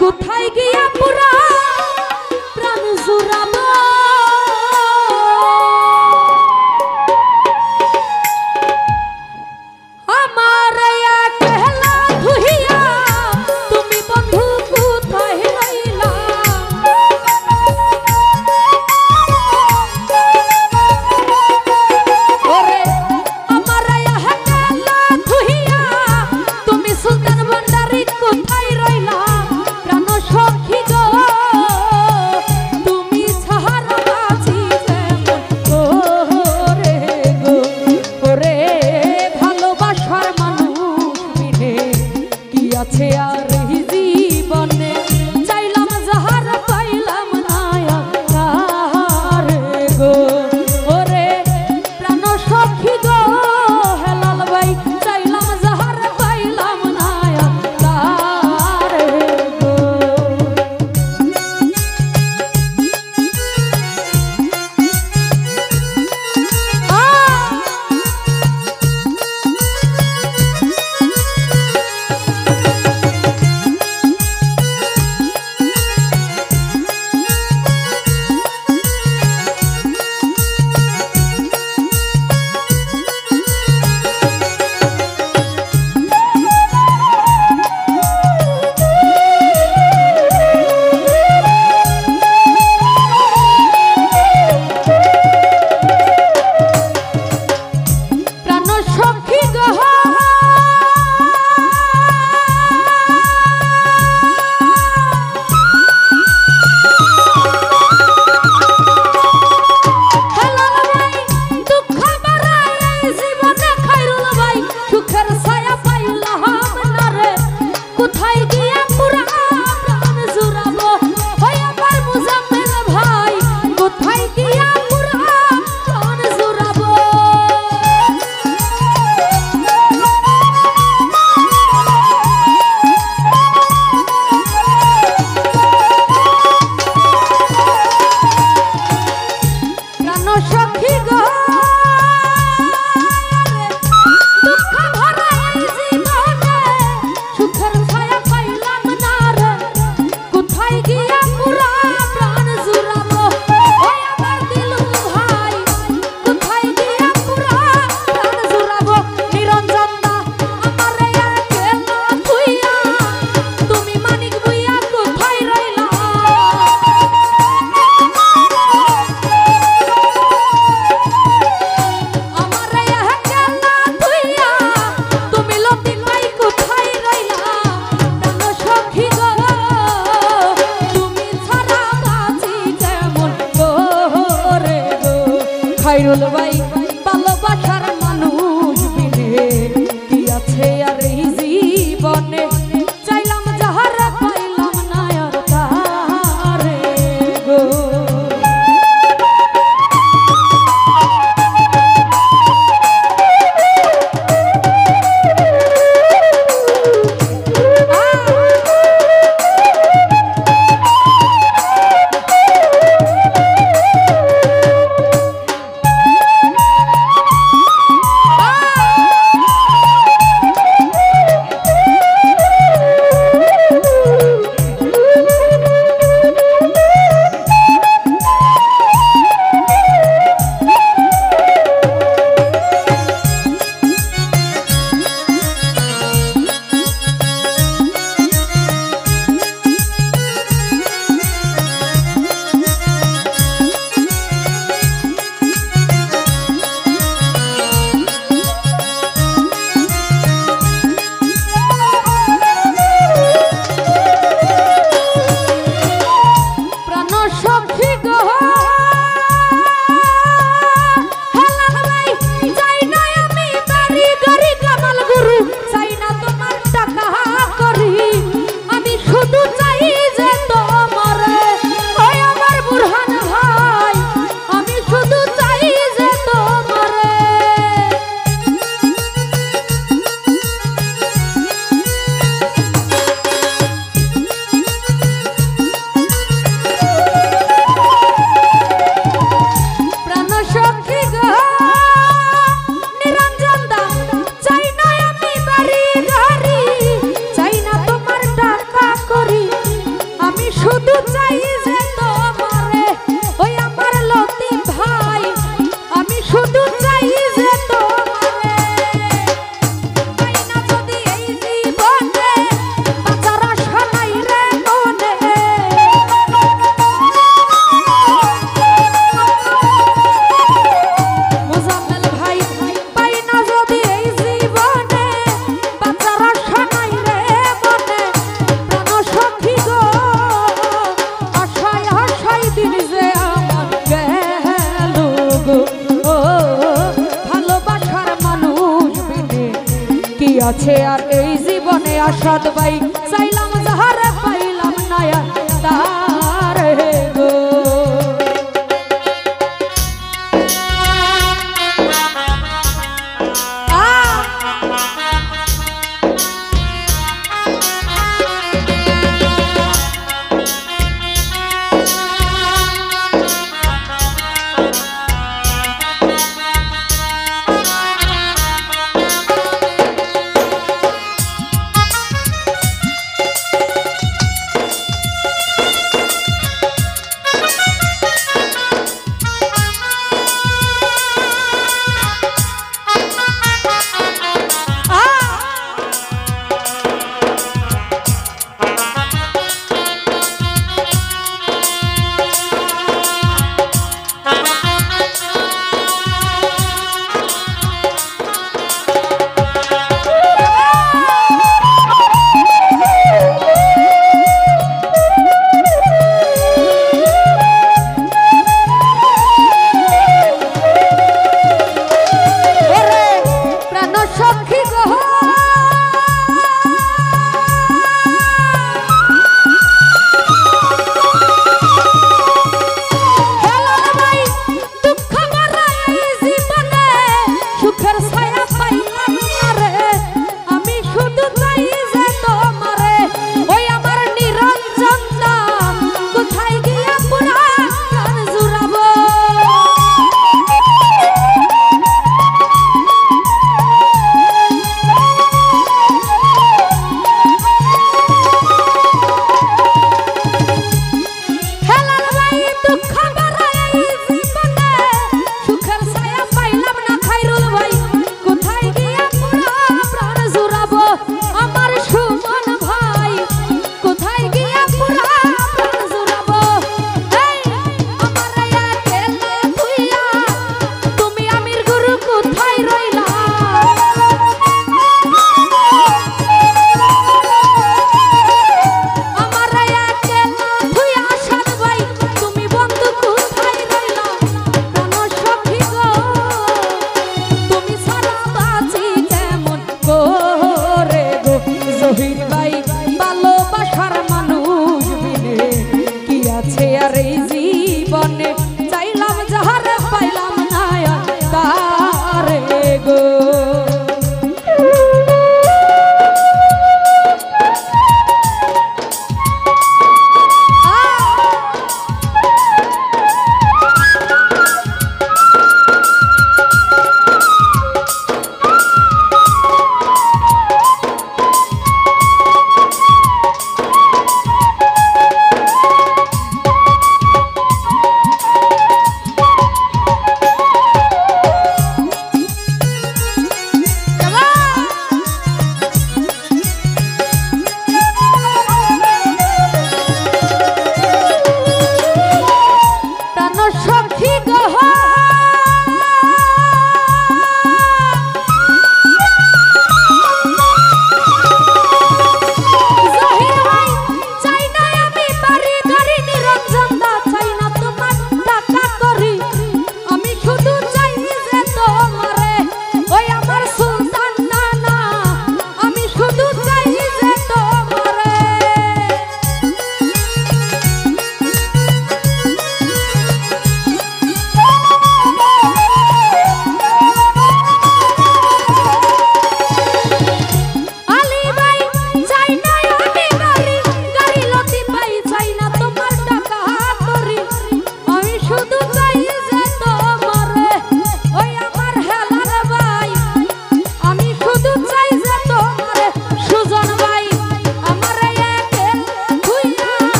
কোথায় গিয়া পুরা প্রাণ জুড়াবো আমার একলা ধুইয়া তুমি বন্ধু কোথায় রইলা ওরে আমার একলা ধুইয়া তুমি সুলতান ভান্ডারী কোথায় রইলা প্রাণ সখী গো তুমি ছাড়া বাঁচি যেমন ওরে গো ওরে ভালোবাসার মানুষ মিলে কি আছে আর এই জীবনে চাইলাম যাহার পাইলাম না রে গো ওরে প্রাণ সখী গো হেলাল ভাই চাইলাম যাহার পাইলাম না রে গো প্রাণ সখী গো হেলাল ভাই দুঃখ বাড়ায় এই জীবনে খায়রুল ভাই সুখের ছায়া পাইলাম না রে কোথায় গিয়া পুরা প্রাণ জুড়াবো ওই আমার মুজাম্মেল ভাই কোথায় গিয়া পুরা প্রাণ জুড়াবো প্রাণ সখী গো দুঃখ ভরা এই জীবনে সুখের ছায়া পাইলাম না রে কোথায় গিয়া পুরা প্রাণ জুড়াবো ওই আমার দিলুল ভাই কোথায় গিয়া পুরা প্রাণ জুড়াবো নিরঞ্জন দা আমারে একলা ধুইয়া তুমি মানিক ভুইয়া কোথায় রইলা আমারে একলা ধুইয়া তুমি লতিন ভাই কোথায় রইলা প্রাণ সখী গো তুমি ছাড়া বাঁচি যেমন রে গো খায়রুল ভাই ভালোবাসার মানুষ বিনে কি আছে আর এই জীবনে চাইলাম যাহার পাইলাম না আর তারে গো আছে আর এই জীবনে আসাদ ভাই চাইলাম